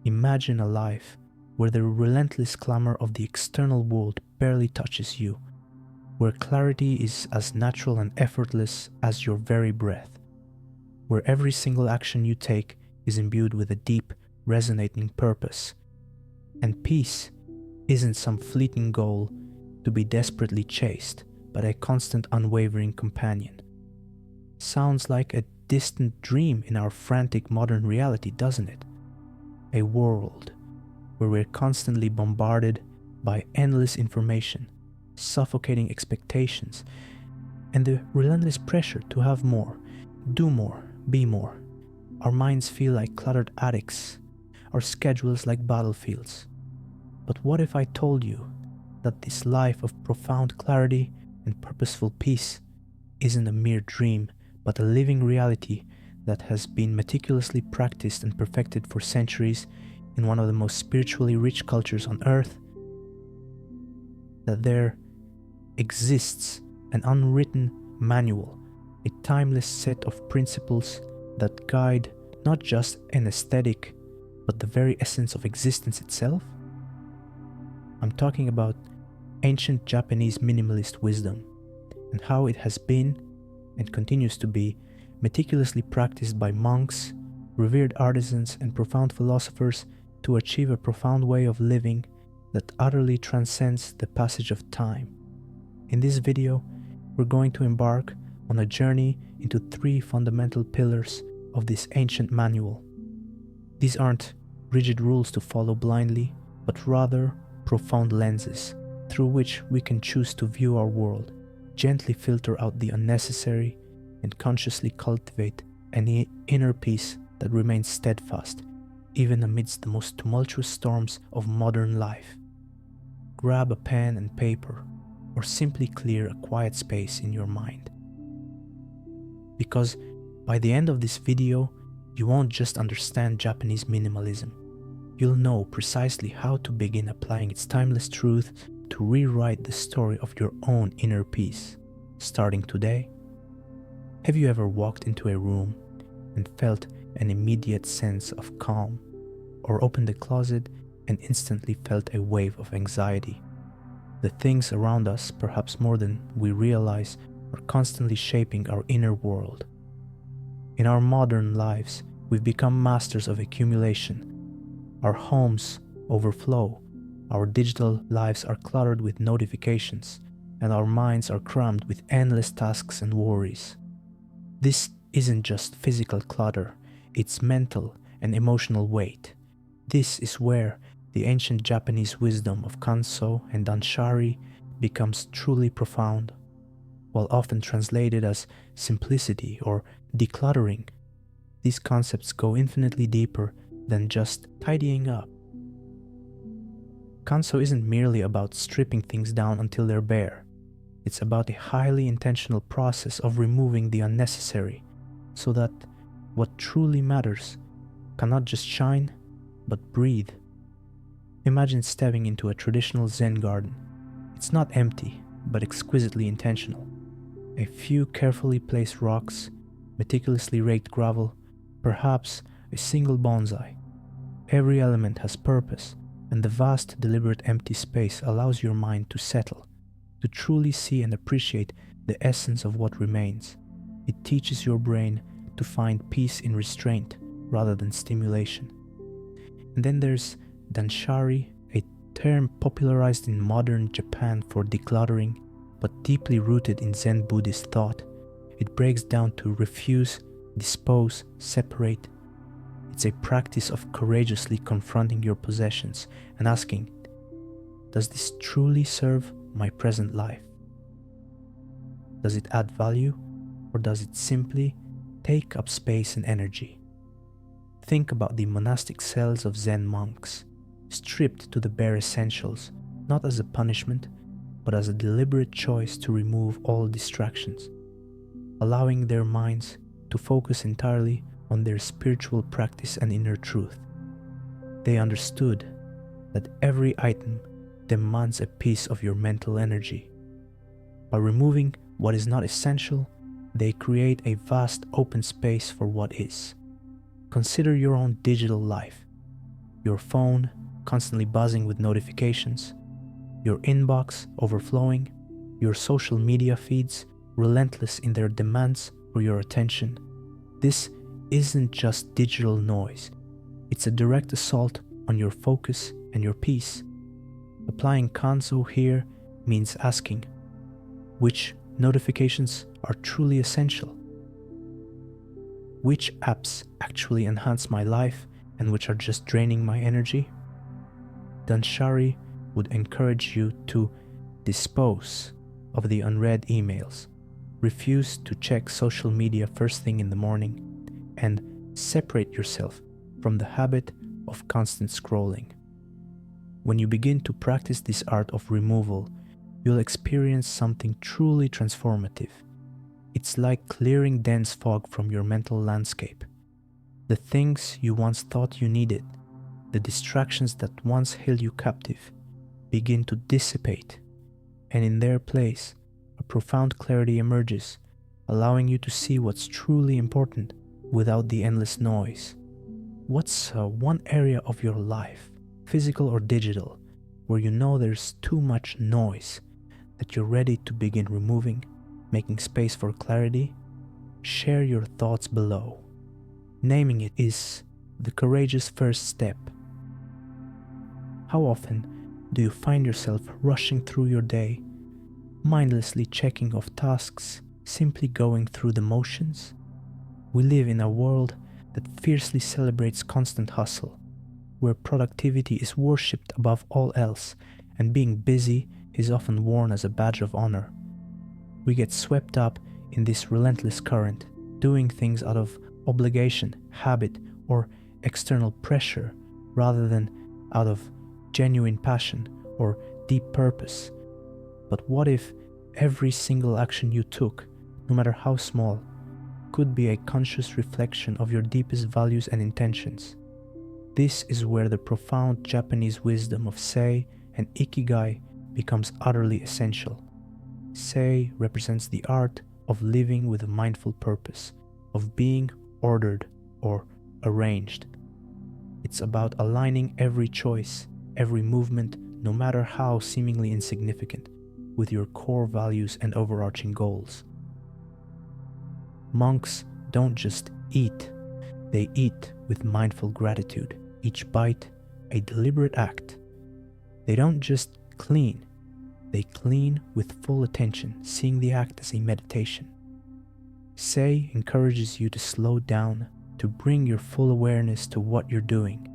Imagine a life where the relentless clamor of the external world barely touches you, where clarity is as natural and effortless as your very breath, where every single action you take is imbued with a deep, resonating purpose, and peace isn't some fleeting goal to be desperately chased, but a constant, unwavering companion. Sounds like a distant dream in our frantic modern reality, doesn't it? A world where we're constantly bombarded by endless information, suffocating expectations, and the relentless pressure to have more, do more, be more. Our minds feel like cluttered attics, our schedules like battlefields. But what if I told you that this life of profound clarity and purposeful peace isn't a mere dream, but a living reality that has been meticulously practiced and perfected for centuries in one of the most spiritually rich cultures on earth? That there exists an unwritten manual, a timeless set of principles that guide not just an aesthetic, but the very essence of existence itself? I'm talking about ancient Japanese minimalist wisdom and how it has been and continues to be meticulously practiced by monks, revered artisans, and profound philosophers to achieve a profound way of living that utterly transcends the passage of time. In this video, we're going to embark on a journey into 3 fundamental pillars of this ancient manual. These aren't rigid rules to follow blindly, but rather profound lenses through which we can choose to view our world, gently filter out the unnecessary, and consciously cultivate an inner peace that remains steadfast, even amidst the most tumultuous storms of modern life. Grab a pen and paper, or simply clear a quiet space in your mind. Because by the end of this video, you won't just understand Japanese minimalism. You'll know precisely how to begin applying its timeless truth to rewrite the story of your own inner peace, starting today. Have you ever walked into a room and felt an immediate sense of calm, or opened a closet and instantly felt a wave of anxiety? The things around us, perhaps more than we realize, are constantly shaping our inner world. In our modern lives, we've become masters of accumulation. Our homes overflow, our digital lives are cluttered with notifications, and our minds are crammed with endless tasks and worries. This isn't just physical clutter, it's mental and emotional weight. This is where the ancient Japanese wisdom of Kanso and Danshari becomes truly profound. While often translated as simplicity or decluttering, these concepts go infinitely deeper than just tidying up. Kanso isn't merely about stripping things down until they're bare. It's about a highly intentional process of removing the unnecessary, so that what truly matters cannot just shine, but breathe. Imagine stepping into a traditional Zen garden. It's not empty, but exquisitely intentional. A few carefully placed rocks, meticulously raked gravel, perhaps a single bonsai. Every element has purpose, and the vast, deliberate empty space allows your mind to settle, to truly see and appreciate the essence of what remains. It teaches your brain to find peace in restraint rather than stimulation. And then there's Danshari, a term popularized in modern Japan for decluttering, but deeply rooted in Zen Buddhist thought. It breaks down to refuse, dispose, separate. It's a practice of courageously confronting your possessions and asking, does this truly serve my present life? Does it add value, or does it simply take up space and energy? Think about the monastic cells of Zen monks, stripped to the bare essentials, not as a punishment, but as a deliberate choice to remove all distractions, allowing their minds to focus entirely on their spiritual practice and inner truth. They understood that every item demands a piece of your mental energy. By removing what is not essential, they create a vast open space for what is. Consider your own digital life. Your phone constantly buzzing with notifications, your inbox overflowing, your social media feeds relentless in their demands for your attention. This isn't just digital noise, it's a direct assault on your focus and your peace. Applying Kanso here means asking, which notifications are truly essential? Which apps actually enhance my life and which are just draining my energy? Danshari would encourage you to dispose of the unread emails, refuse to check social media first thing in the morning, and separate yourself from the habit of constant scrolling. When you begin to practice this art of removal, you'll experience something truly transformative. It's like clearing dense fog from your mental landscape. The things you once thought you needed, the distractions that once held you captive, begin to dissipate, and in their place, a profound clarity emerges, allowing you to see what's truly important without the endless noise. What's one area of your life, physical or digital, where you know there's too much noise that you're ready to begin removing, making space for clarity? Share your thoughts below. Naming it is the courageous first step. How often do you find yourself rushing through your day, mindlessly checking off tasks, simply going through the motions? We live in a world that fiercely celebrates constant hustle, where productivity is worshipped above all else and being busy is often worn as a badge of honor. We get swept up in this relentless current, doing things out of obligation, habit, or external pressure rather than out of genuine passion or deep purpose. But what if every single action you took, no matter how small, could be a conscious reflection of your deepest values and intentions? This is where the profound Japanese wisdom of Sei and Ikigai becomes utterly essential. Sei represents the art of living with a mindful purpose, of being ordered or arranged. It's about aligning every choice, every movement, no matter how seemingly insignificant, with your core values and overarching goals. Monks don't just eat, they eat with mindful gratitude, each bite a deliberate act. They don't just clean, they clean with full attention, seeing the act as a meditation. Sei encourages you to slow down, to bring your full awareness to what you're doing,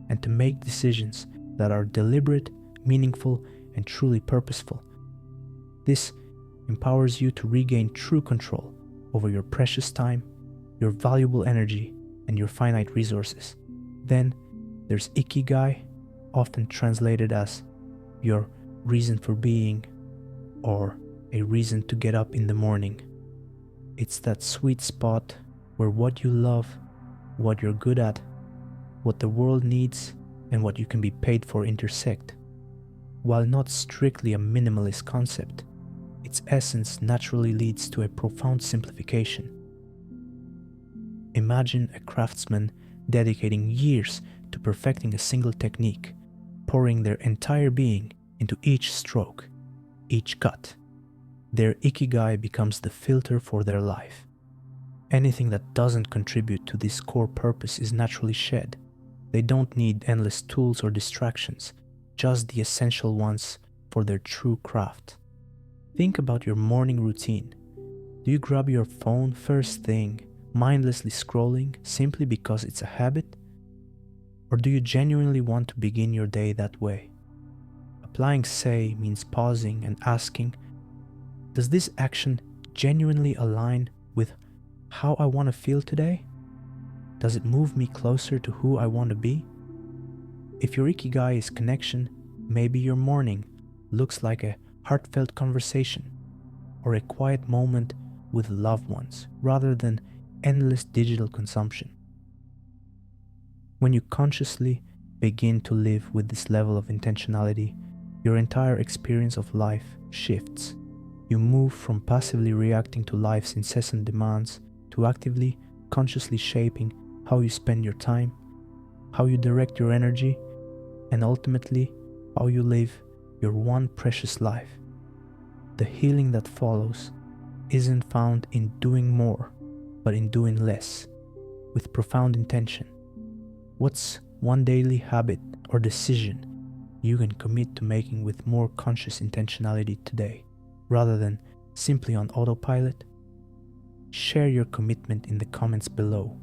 and to make decisions that are deliberate, meaningful, and truly purposeful. This empowers you to regain true control over your precious time, your valuable energy, and your finite resources. Then there's Ikigai, often translated as your reason for being or a reason to get up in the morning. It's that sweet spot where what you love, what you're good at, what the world needs, and what you can be paid for intersect. While not strictly a minimalist concept, its essence naturally leads to a profound simplification. Imagine a craftsman dedicating years to perfecting a single technique, pouring their entire being into each stroke, each cut. Their Ikigai becomes the filter for their life. Anything that doesn't contribute to this core purpose is naturally shed. They don't need endless tools or distractions, just the essential ones for their true craft. Think about your morning routine. Do you grab your phone first thing, mindlessly scrolling simply because it's a habit? Or do you genuinely want to begin your day that way? Applying Sei means pausing and asking, does this action genuinely align with how I want to feel today? Does it move me closer to who I want to be? If your Ikigai is connection, maybe your morning looks like a heartfelt conversation or a quiet moment with loved ones rather than endless digital consumption. When you consciously begin to live with this level of intentionality, your entire experience of life shifts. You move from passively reacting to life's incessant demands to actively, consciously shaping how you spend your time, how you direct your energy, and ultimately how you live your one precious life. The healing that follows isn't found in doing more, but in doing less, with profound intention. What's one daily habit or decision you can commit to making with more conscious intentionality today, rather than simply on autopilot? Share your commitment in the comments below.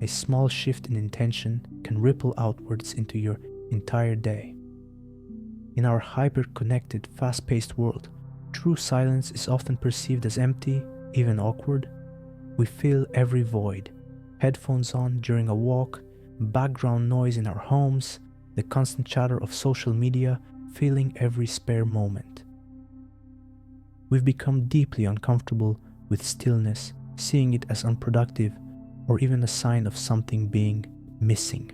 A small shift in intention can ripple outwards into your entire day. In our hyper-connected, fast-paced world, true silence is often perceived as empty, even awkward. We fill every void. Headphones on during a walk, background noise in our homes, the constant chatter of social media filling every spare moment. We've become deeply uncomfortable with stillness, seeing it as unproductive or even a sign of something being missing.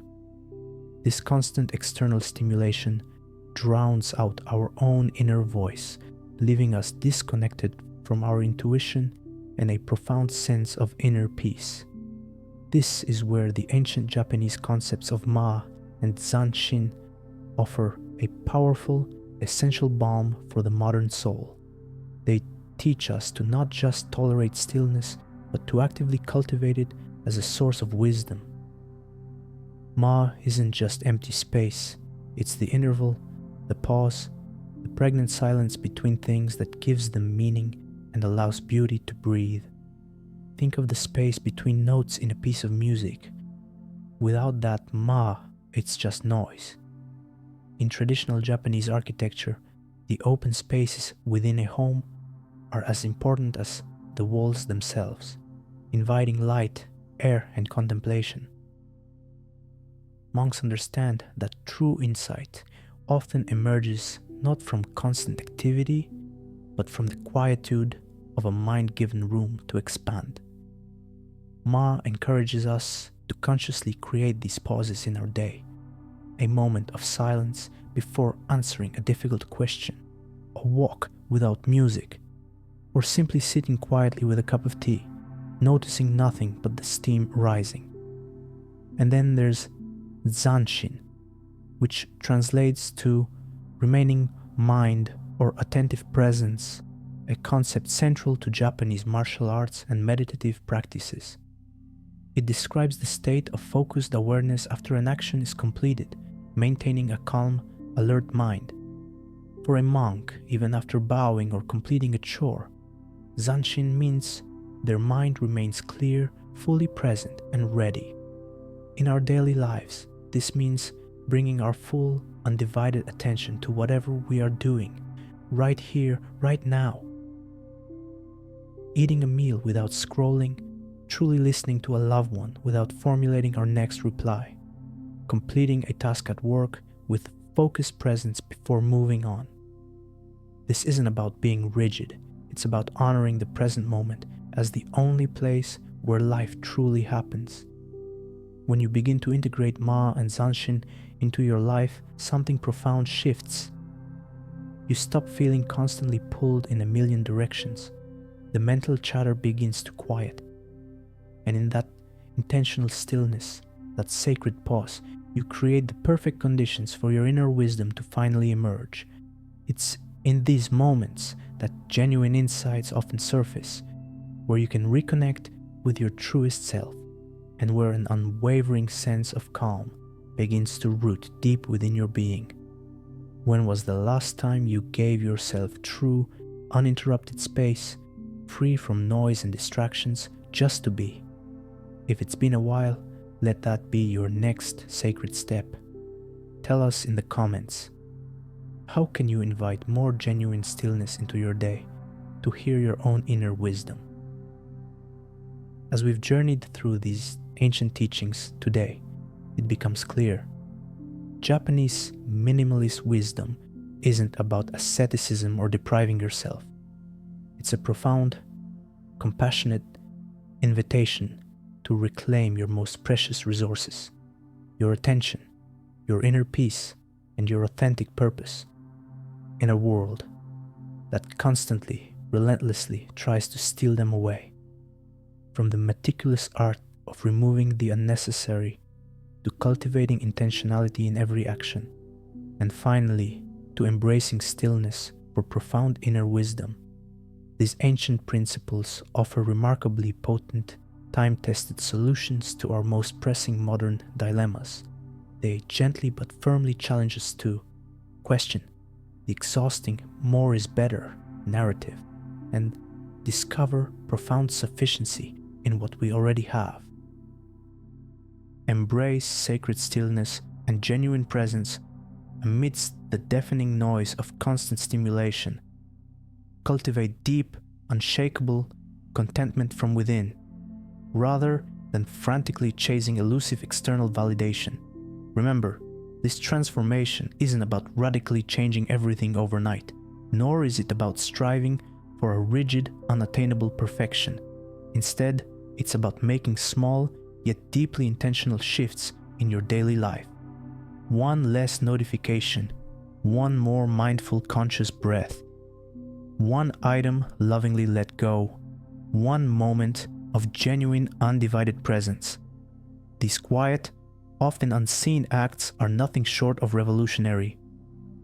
This constant external stimulation drowns out our own inner voice, leaving us disconnected from our intuition and a profound sense of inner peace. This is where the ancient Japanese concepts of Ma and Zanshin offer a powerful, essential balm for the modern soul. They teach us to not just tolerate stillness, but to actively cultivate it as a source of wisdom. Ma isn't just empty space, it's the interval, the pause, the pregnant silence between things that gives them meaning and allows beauty to breathe. Think of the space between notes in a piece of music. Without that Ma, it's just noise. In traditional Japanese architecture, the open spaces within a home are as important as the walls themselves, inviting light, air, and contemplation. Monks understand that true insight often emerges not from constant activity, but from the quietude of a mind given room to expand. Ma encourages us to consciously create these pauses in our day, a moment of silence before answering a difficult question, a walk without music, or simply sitting quietly with a cup of tea, noticing nothing but the steam rising. And then there's Zanshin, which translates to remaining mind or attentive presence, a concept central to Japanese martial arts and meditative practices. It describes the state of focused awareness after an action is completed, maintaining a calm, alert mind. For a monk, even after bowing or completing a chore, Zanshin means their mind remains clear, fully present, and ready. In our daily lives, this means bringing our full, undivided attention to whatever we are doing, right here, right now. Eating a meal without scrolling, truly listening to a loved one without formulating our next reply, completing a task at work with focused presence before moving on. This isn't about being rigid, it's about honoring the present moment as the only place where life truly happens. When you begin to integrate Ma and Zanshin into your life, something profound shifts. You stop feeling constantly pulled in a million directions. The mental chatter begins to quiet. And in that intentional stillness, that sacred pause, you create the perfect conditions for your inner wisdom to finally emerge. It's in these moments that genuine insights often surface, where you can reconnect with your truest self, and where an unwavering sense of calm begins to root deep within your being. When was the last time you gave yourself true, uninterrupted space, free from noise and distractions, just to be? If it's been a while, let that be your next sacred step. Tell us in the comments, how can you invite more genuine stillness into your day to hear your own inner wisdom? As we've journeyed through these ancient teachings today, it becomes clear. Japanese minimalist wisdom isn't about asceticism or depriving yourself. It's a profound, compassionate invitation to reclaim your most precious resources, your attention, your inner peace, and your authentic purpose in a world that constantly, relentlessly tries to steal them away. From the meticulous art of removing the unnecessary to cultivating intentionality in every action, and finally, to embracing stillness for profound inner wisdom. These ancient principles offer remarkably potent, time-tested solutions to our most pressing modern dilemmas. They gently but firmly challenge us to question the exhausting "more is better" narrative and discover profound sufficiency in what we already have. Embrace sacred stillness and genuine presence amidst the deafening noise of constant stimulation. Cultivate deep, unshakable contentment from within, rather than frantically chasing elusive external validation. Remember, this transformation isn't about radically changing everything overnight, nor is it about striving for a rigid, unattainable perfection. Instead, it's about making small, yet deeply intentional shifts in your daily life. One less notification, one more mindful, conscious breath, one item lovingly let go, one moment of genuine, undivided presence. These quiet, often unseen acts are nothing short of revolutionary.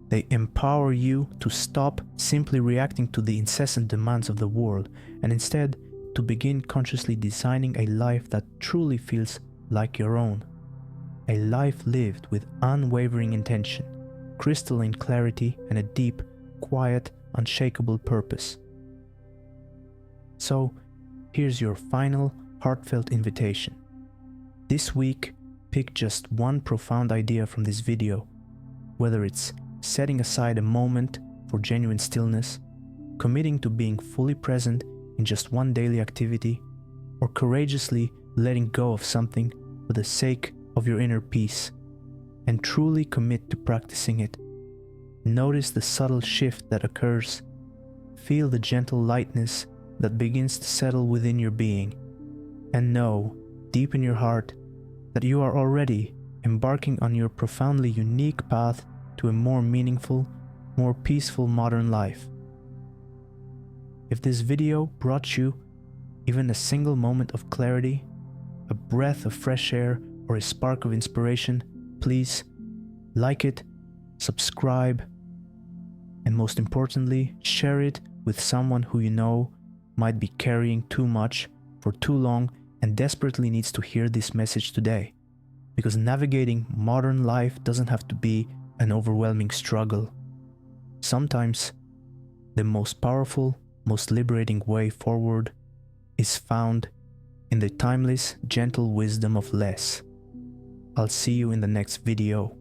They empower you to stop simply reacting to the incessant demands of the world and instead to begin consciously designing a life that truly feels like your own. A life lived with unwavering intention, crystalline clarity, and a deep, quiet, unshakable purpose. So, here's your final, heartfelt invitation. This week, pick just one profound idea from this video, whether it's setting aside a moment for genuine stillness, committing to being fully present in just one daily activity, or courageously letting go of something for the sake of your inner peace, and truly commit to practicing it. Notice the subtle shift that occurs. Feel the gentle lightness that begins to settle within your being, and know, deep in your heart, that you are already embarking on your profoundly unique path to a more meaningful, more peaceful modern life. If this video brought you even a single moment of clarity, a breath of fresh air, or a spark of inspiration, please like it, subscribe, and most importantly, share it with someone who you know might be carrying too much for too long and desperately needs to hear this message today. Because navigating modern life doesn't have to be an overwhelming struggle. Sometimes, the most powerful, most liberating way forward is found in the timeless, gentle wisdom of less. I'll see you in the next video.